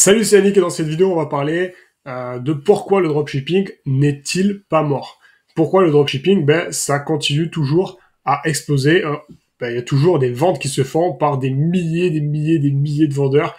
Salut, c'est Yannick et dans cette vidéo, on va parler de pourquoi le dropshipping n'est-il pas mort. Pourquoi le dropshipping, ça continue toujours à exploser. Il y a toujours des ventes qui se font par des milliers de vendeurs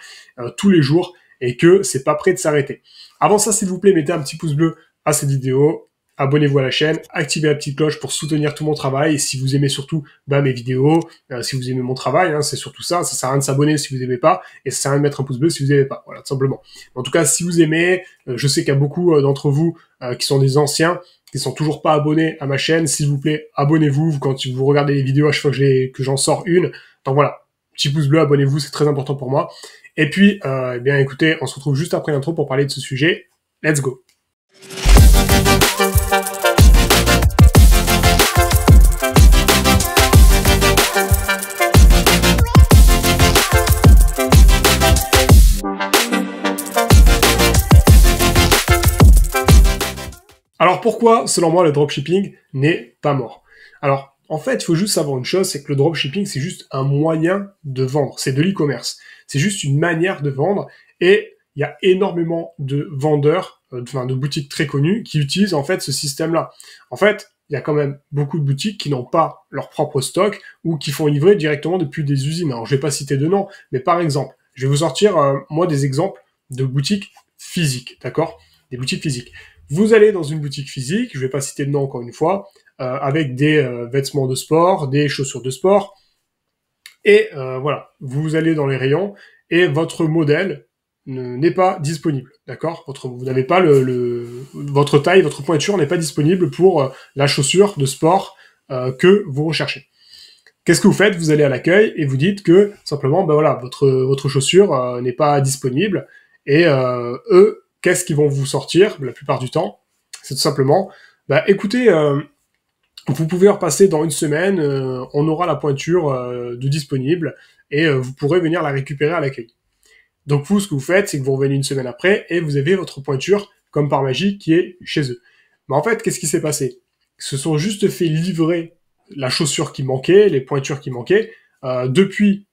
tous les jours et que c'est pas prêt de s'arrêter. Avant ça, s'il vous plaît, mettez un petit pouce bleu à cette vidéo. Abonnez-vous à la chaîne, activez la petite cloche pour soutenir tout mon travail. Et si vous aimez surtout mes vidéos, si vous aimez mon travail, c'est surtout ça. Ça sert à rien de s'abonner si vous aimez pas, et ça sert à rien de mettre un pouce bleu si vous aimez pas. Voilà, tout simplement. En tout cas, si vous aimez, je sais qu'il y a beaucoup d'entre vous qui sont des anciens, qui sont toujours pas abonnés à ma chaîne. S'il vous plaît, abonnez-vous quand vous regardez les vidéos à chaque fois que j'en sors une. Donc voilà, petit pouce bleu, abonnez-vous, c'est très important pour moi. Et puis, écoutez, on se retrouve juste après l'intro pour parler de ce sujet. Let's go. Alors pourquoi, selon moi, le dropshipping n'est pas mort? Alors, en fait, il faut juste savoir une chose, c'est que le dropshipping, c'est juste un moyen de vendre. C'est de l'e-commerce. C'est juste une manière de vendre. Et il y a énormément de vendeurs, de boutiques très connues, qui utilisent en fait ce système-là. En fait, il y a quand même beaucoup de boutiques qui n'ont pas leur propre stock ou qui font livrer directement depuis des usines. Alors, je vais pas citer de nom, mais par exemple, je vais vous sortir, moi, des exemples de boutiques physiques, d'accord? Des boutiques physiques. Vous allez dans une boutique physique, je vais pas citer de nom encore une fois, avec des vêtements de sport, des chaussures de sport, et voilà, vous allez dans les rayons et votre modèle n'est pas disponible, d'accord? Vous n'avez pas votre taille, votre pointure n'est pas disponible pour la chaussure de sport que vous recherchez. Qu'est-ce que vous faites? Vous allez à l'accueil et vous dites que simplement, voilà, votre chaussure n'est pas disponible, et eux, qu'est-ce qu'ils vont vous sortir la plupart du temps? C'est tout simplement, écoutez, vous pouvez repasser dans une semaine, on aura la pointure de disponible et vous pourrez venir la récupérer à l'accueil. Donc vous, ce que vous faites, c'est que vous revenez une semaine après et vous avez votre pointure, comme par magie, qui est chez eux. Mais en fait, qu'est-ce qui s'est passé? Ils se sont juste fait livrer la chaussure qui manquait, les pointures qui manquaient, depuis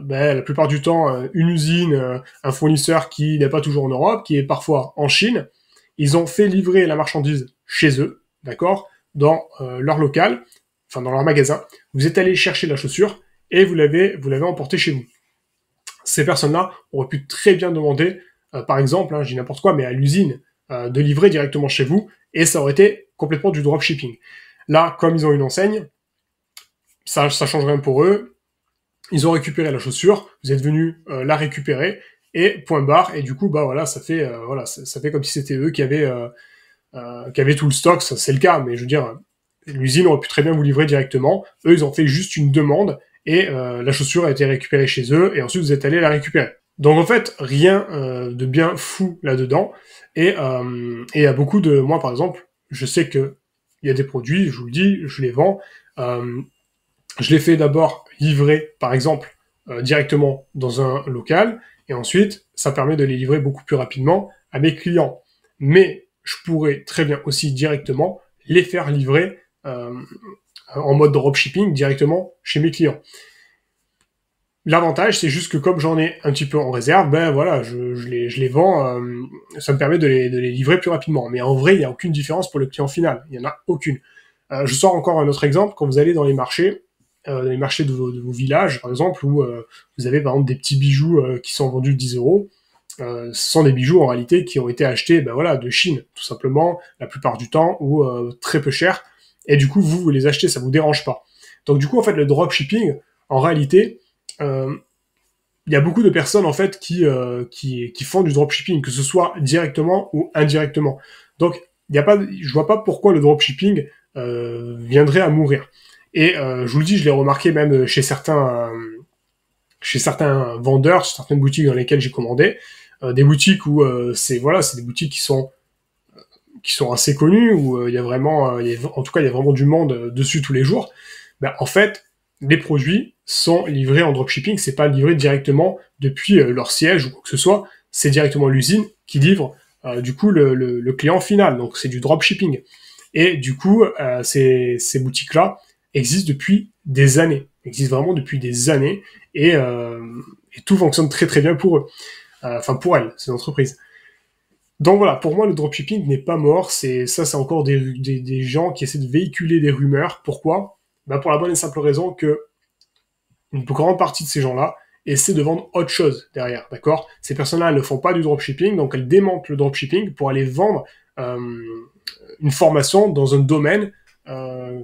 la plupart du temps, une usine, un fournisseur qui n'est pas toujours en Europe, qui est parfois en Chine. Ils ont fait livrer la marchandise chez eux, d'accord, dans leur local, enfin dans leur magasin. Vous êtes allé chercher la chaussure et vous l'avez emportée chez vous. Ces personnes-là auraient pu très bien demander, par exemple, je dis n'importe quoi, mais à l'usine, de livrer directement chez vous, et ça aurait été complètement du dropshipping. Là, comme ils ont une enseigne, ça change rien pour eux. Ils ont récupéré la chaussure, vous êtes venu la récupérer, et point barre, et du coup, ça fait comme si c'était eux qui avaient tout le stock. Ça, c'est le cas, mais je veux dire, l'usine aurait pu très bien vous livrer directement. Eux, ils ont fait juste une demande, et la chaussure a été récupérée chez eux, et ensuite vous êtes allé la récupérer. Donc en fait, rien de bien fou là-dedans, et il y a beaucoup de... Moi, par exemple, je sais que il y a des produits, je vous le dis, je les vends, je les fais d'abord livrer, par exemple, directement dans un local, et ensuite, ça permet de les livrer beaucoup plus rapidement à mes clients. Mais je pourrais très bien aussi directement les faire livrer en mode dropshipping directement chez mes clients. L'avantage, c'est juste que comme j'en ai un petit peu en réserve, je les vends, ça me permet de les livrer plus rapidement. Mais en vrai, il n'y a aucune différence pour le client final. Il n'y en a aucune. Je sors encore un autre exemple. Quand vous allez dans les marchés de vos villages, par exemple, où vous avez par exemple des petits bijoux qui sont vendus 10 €, ce sont des bijoux en réalité qui ont été achetés de Chine, tout simplement, la plupart du temps, ou très peu cher, et du coup vous les achetez, ça vous dérange pas. Donc du coup en fait le dropshipping, en réalité, il y a beaucoup de personnes en fait qui font du dropshipping, que ce soit directement ou indirectement. Donc je vois pas pourquoi le dropshipping viendrait à mourir. Et je vous le dis, je l'ai remarqué même chez certains vendeurs, chez certaines boutiques dans lesquelles j'ai commandé, des boutiques où c'est des boutiques qui sont assez connues, où il y a vraiment, il y a vraiment du monde dessus tous les jours. En fait, les produits sont livrés en dropshipping, c'est pas livré directement depuis leur siège ou quoi que ce soit, c'est directement l'usine qui livre du coup le client final, donc c'est du dropshipping. Et du coup, ces boutiques-là existent depuis des années, existent vraiment depuis des années, et tout fonctionne très très bien pour eux. enfin pour elles, ces entreprises. Donc voilà, pour moi, le dropshipping n'est pas mort. C'est encore des gens qui essaient de véhiculer des rumeurs. Pourquoi? Ben pour la bonne et simple raison que une grande partie de ces gens-là essaient de vendre autre chose derrière, d'accord? Ces personnes-là, elles ne font pas du dropshipping, donc elles démentent le dropshipping pour aller vendre euh, une formation dans un domaine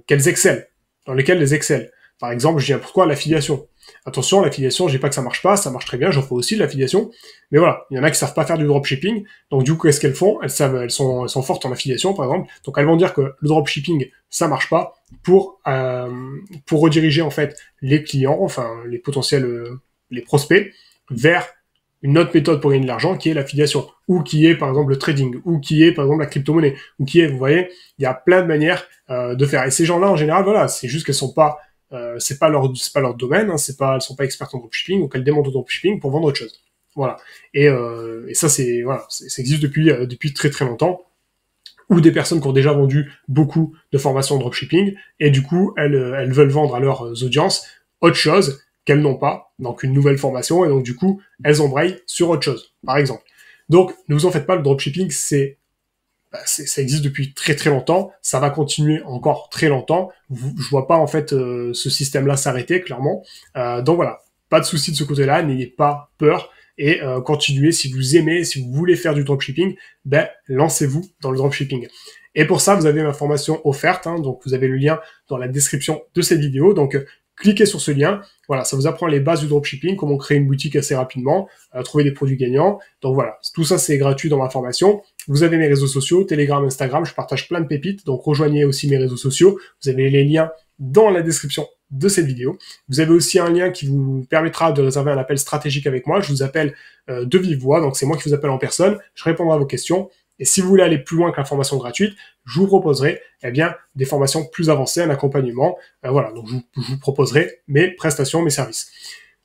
qu'elles excellent, dans lequel elles excellent. Par exemple, je dis pourquoi l'affiliation. Attention, l'affiliation, je dis pas que ça marche pas, ça marche très bien, j'en fais aussi de l'affiliation. Mais voilà, il y en a qui savent pas faire du dropshipping, donc du coup, qu'est-ce qu'elles font? Elles sont fortes en affiliation, par exemple, donc elles vont dire que le dropshipping, ça marche pas, pour rediriger en fait les clients, enfin les potentiels, les prospects, vers une autre méthode pour gagner de l'argent qui est l'affiliation, ou qui est par exemple le trading, ou qui est par exemple la crypto-monnaie, ou qui est, vous voyez, il y a plein de manières de faire. Et ces gens-là, en général, voilà, c'est juste qu'elles sont pas c'est pas leur domaine, hein, elles sont pas expertes en dropshipping, donc elles démontent le dropshipping pour vendre autre chose. Voilà. Et ça ça existe depuis très très longtemps. Ou des personnes qui ont déjà vendu beaucoup de formations en dropshipping et du coup elles veulent vendre à leurs audiences autre chose qu'elles n'ont pas, donc une nouvelle formation et donc du coup elles embrayent sur autre chose, par exemple. Donc ne vous en faites pas, le dropshipping ça existe depuis très très longtemps, ça va continuer encore très longtemps. Je vois pas en fait ce système-là s'arrêter clairement. Donc voilà, pas de souci de ce côté-là, n'ayez pas peur et continuez. Si vous aimez, si vous voulez faire du dropshipping, ben lancez-vous dans le dropshipping. Et pour ça, vous avez ma formation offerte, hein, donc vous avez le lien dans la description de cette vidéo. Donc cliquez sur ce lien. Voilà, ça vous apprend les bases du dropshipping, comment créer une boutique assez rapidement, trouver des produits gagnants. Donc voilà, tout ça c'est gratuit dans ma formation. Vous avez mes réseaux sociaux, Telegram, Instagram, je partage plein de pépites, donc rejoignez aussi mes réseaux sociaux. Vous avez les liens dans la description de cette vidéo. Vous avez aussi un lien qui vous permettra de réserver un appel stratégique avec moi. Je vous appelle de vive voix, donc c'est moi qui vous appelle en personne. Je répondrai à vos questions. Et si vous voulez aller plus loin que la formation gratuite, je vous proposerai des formations plus avancées, un accompagnement. Voilà, donc je vous proposerai mes prestations, mes services.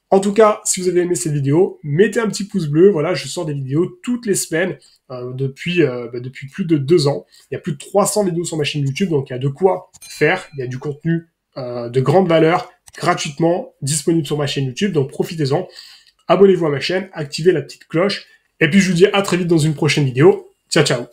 En tout cas, si vous avez aimé cette vidéo, mettez un petit pouce bleu. Voilà, je sors des vidéos toutes les semaines depuis plus de 2 ans. Il y a plus de 300 vidéos sur ma chaîne YouTube, donc il y a de quoi faire. Il y a du contenu de grande valeur gratuitement disponible sur ma chaîne YouTube, donc profitez-en. Abonnez-vous à ma chaîne, activez la petite cloche, et puis je vous dis à très vite dans une prochaine vidéo. Ciao, ciao!